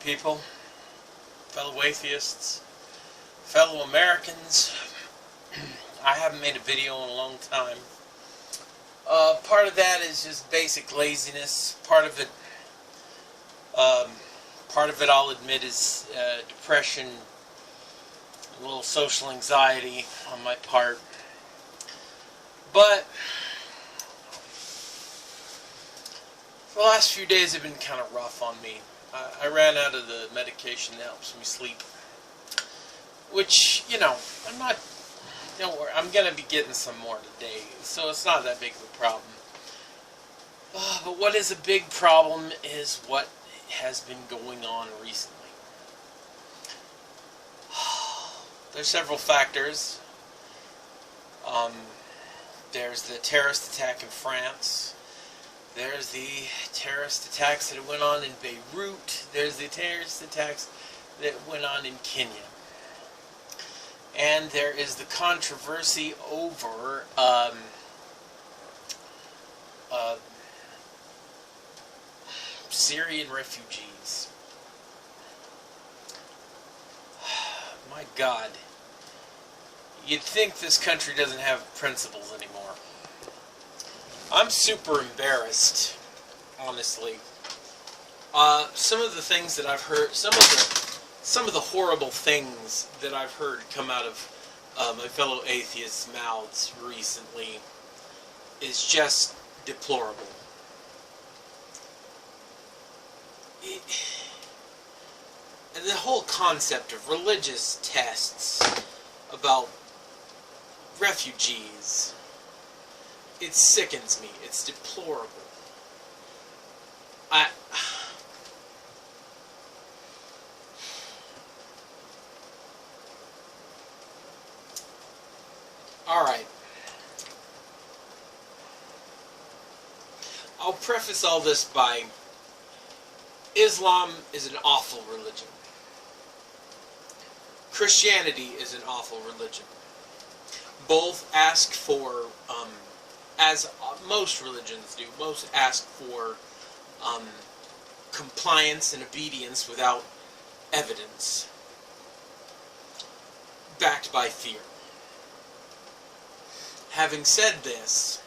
people, fellow atheists, fellow Americans. I haven't made a video in a long time. Part of that is just basic laziness. Part of it I'll admit is depression, a little social anxiety on my part. But the last few days have been kind of rough on me. I ran out of the medication that helps me sleep. Which, don't worry, I'm going to be getting some more today, so it's not that big of a problem. But what is a big problem is what has been going on recently. There's several factors. There's the terrorist attack in France. There's the terrorist attacks that went on in Beirut. There's the terrorist attacks that went on in Kenya. And there is the controversy over Syrian refugees. My God. You'd think this country doesn't have principles anymore. I'm super embarrassed, honestly. Some of the things that I've heard, some of the horrible things that I've heard come out of my fellow atheists' mouths recently is just deplorable. And the whole concept of religious tests about refugees, it sickens me. It's deplorable. Alright. I'll preface all this by Islam is an awful religion. Christianity is an awful religion. Both ask for, as most religions do, most ask for compliance and obedience without evidence, backed by fear. Having said this,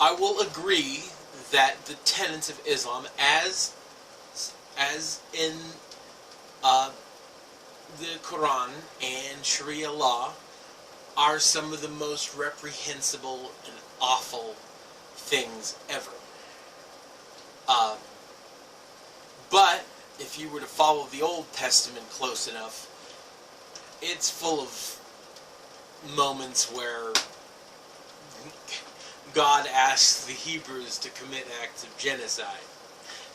I will agree that the tenets of Islam, as in the Quran and Sharia law, are some of the most reprehensible and awful things ever. But if you were to follow the Old Testament close enough, it's full of moments where God asks the Hebrews to commit acts of genocide.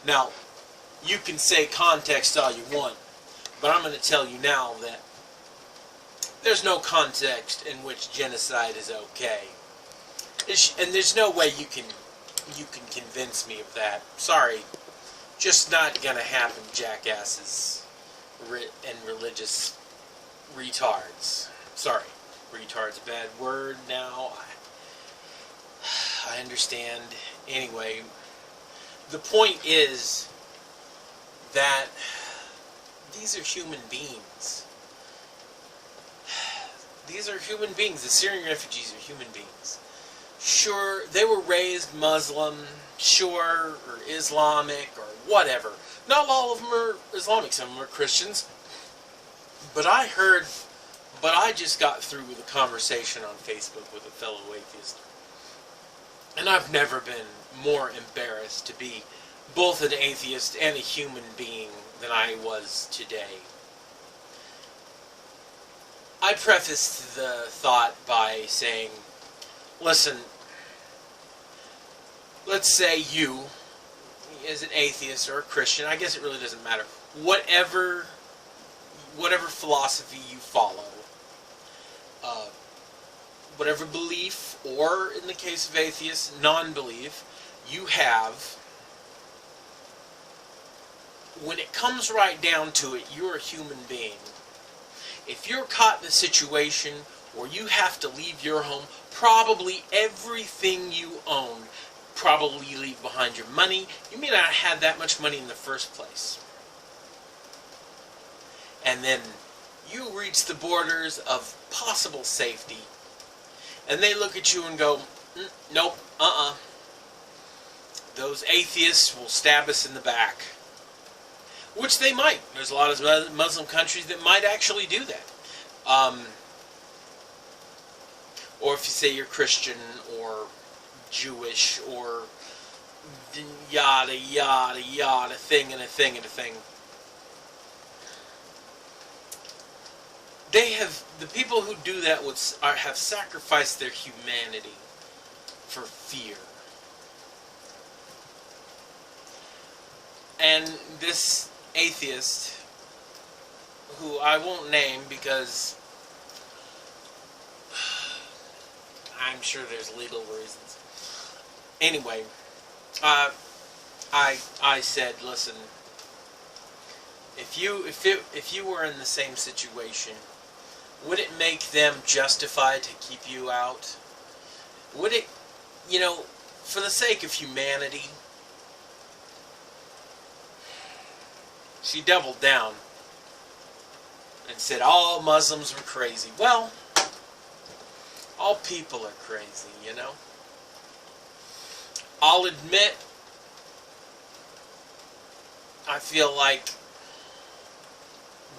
Now, you can say context all you want, but I'm going to tell you now that there's no context in which genocide is okay. And there's no way you can convince me of that. Sorry. Just not going to happen, jackasses and religious retards. Sorry. Retard's a bad word now. I understand. Anyway, the point is that these are human beings. These are human beings. The Syrian refugees are human beings. Sure, they were raised Muslim, sure, or Islamic, or whatever. Not all of them are Islamic. Some of them are Christians. But I just got through with a conversation on Facebook with a fellow atheist. And I've never been more embarrassed to be both an atheist and a human being than I was today. I prefaced the thought by saying, listen, let's say you, as an atheist or a Christian, I guess it really doesn't matter, whatever philosophy you follow, whatever belief, or in the case of atheists, non-belief, you have, when it comes right down to it, you're a human being. If you're caught in a situation where you have to leave your home, probably everything you own, probably leave behind your money. You may not have that much money in the first place. and then you reach the borders of possible safety, and they look at you and go, nope, those atheists will stab us in the back. Which they might. There's a lot of Muslim countries that might actually do that. Or if you say you're Christian or Jewish or yada, yada, yada, thing and a thing and a thing. The people who do that have sacrificed their humanity for fear. And this atheist, who I won't name because I'm sure there's legal reasons. Anyway, I said, listen, if you were in the same situation, would it make them justified to keep you out? Would it, for the sake of humanity? She doubled down and said all Muslims were crazy. Well, all people are crazy, I'll admit, I feel like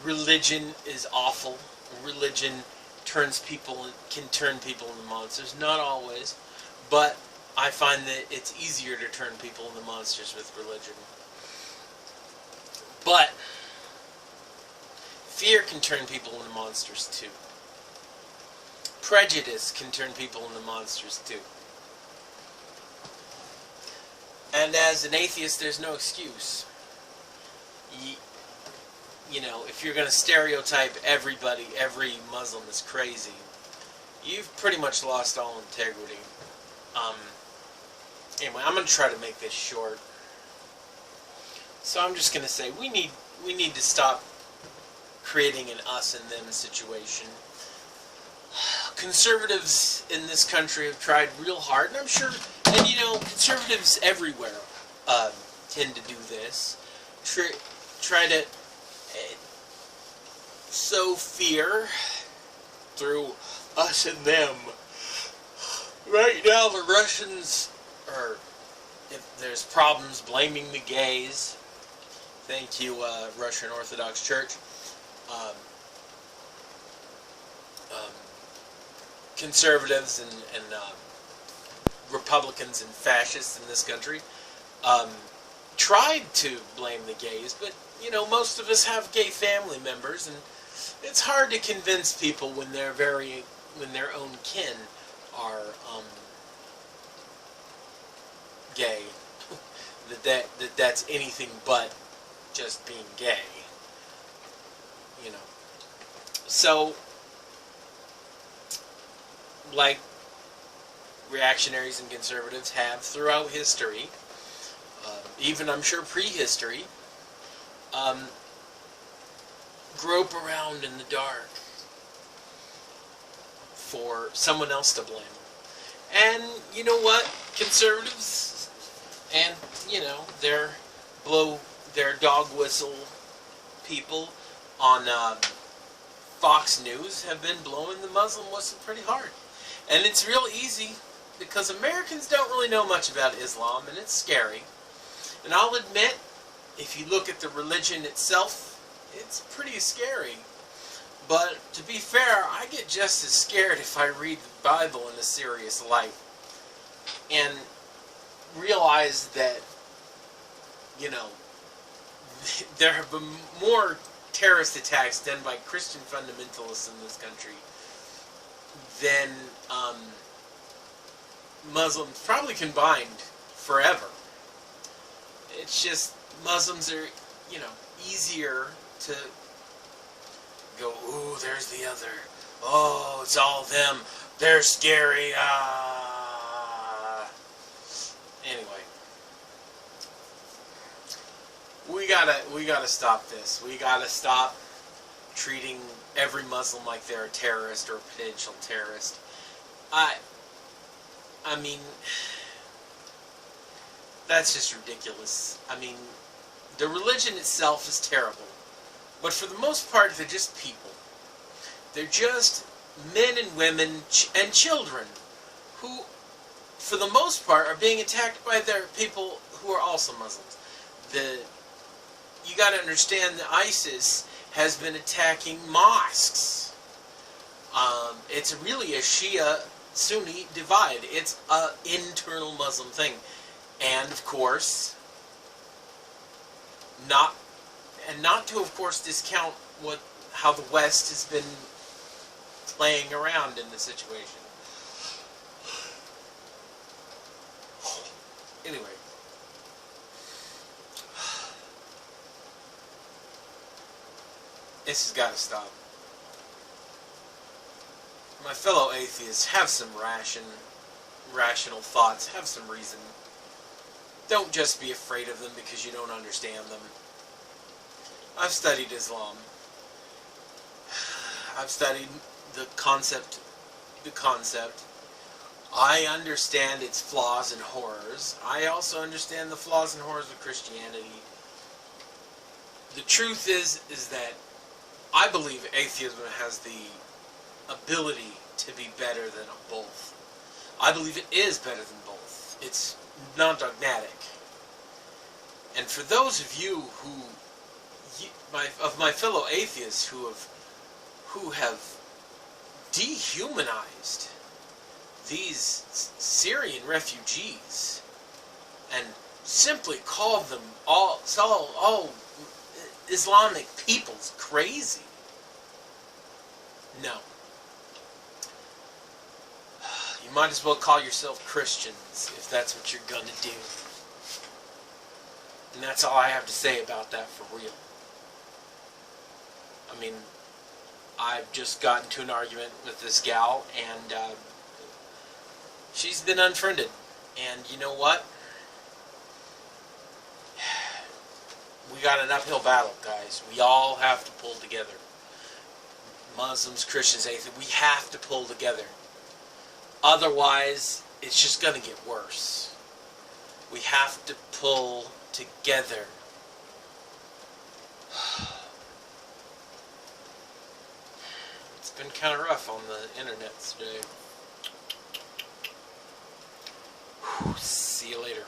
religion is awful. Religion can turn people into monsters. Not always, but I find that it's easier to turn people into monsters with religion. But fear can turn people into monsters too. Prejudice can turn people into monsters too. And as an atheist, there's no excuse. If you're going to stereotype every Muslim is crazy, you've pretty much lost all integrity. Anyway, I'm going to try to make this short. So I'm just going to say we need to stop creating an us and them situation. Conservatives in this country have tried real hard, and I'm sure, and conservatives everywhere tend to do this. Try to sow fear through us and them. Right now, the Russians are, if there's problems, blaming the gays. Thank you, Russian Orthodox Church. Conservatives and Republicans and fascists in this country tried to blame the gays, but most of us have gay family members, and it's hard to convince people when their own kin are gay that's anything but just being gay. So, like reactionaries and conservatives have throughout history, even I'm sure prehistory, grope around in the dark for someone else to blame. And you know what? Conservatives and, their dog whistle people on Fox News have been blowing the Muslim whistle pretty hard. And it's real easy because Americans don't really know much about Islam, and it's scary. And I'll admit, if you look at the religion itself, it's pretty scary. But to be fair, I get just as scared if I read the Bible in a serious light and realize that, there have been more terrorist attacks done by Christian fundamentalists in this country than Muslims probably combined forever. It's just Muslims are, easier to go, ooh, there's the other. Oh, it's all them. They're scary. Anyway, we gotta stop this. We gotta stop treating every Muslim like they're a terrorist or a potential terrorist. I mean, that's just ridiculous. I mean, the religion itself is terrible. But for the most part, they're just people. They're just men and women and children who, for the most part, are being attacked by their people who are also Muslims. You got to understand that ISIS has been attacking mosques. It's really a Shia-Sunni divide. It's an internal Muslim thing. And, of course, not to, of course, discount how the West has been playing around in the situation. Anyway. This has got to stop. My fellow atheists, have some rational thoughts. Have some reason. Don't just be afraid of them because you don't understand them. I've studied Islam. I've studied the concept. I understand its flaws and horrors. I also understand the flaws and horrors of Christianity. The truth is that I believe atheism has the ability to be better than both. I believe it is better than both. It's non-dogmatic. And for those of you of my fellow atheists who have dehumanized these Syrian refugees and simply called them all Islamic peoples crazy. No. You might as well call yourself Christians if that's what you're gonna do. And that's all I have to say about that for real. I mean, I've just gotten into an argument with this gal, and she's been unfriended. And you know what? We got an uphill battle, guys. We all have to pull together. Muslims, Christians, atheists, we have to pull together. Otherwise, it's just going to get worse. We have to pull together. It's been kind of rough on the internet today. See you later.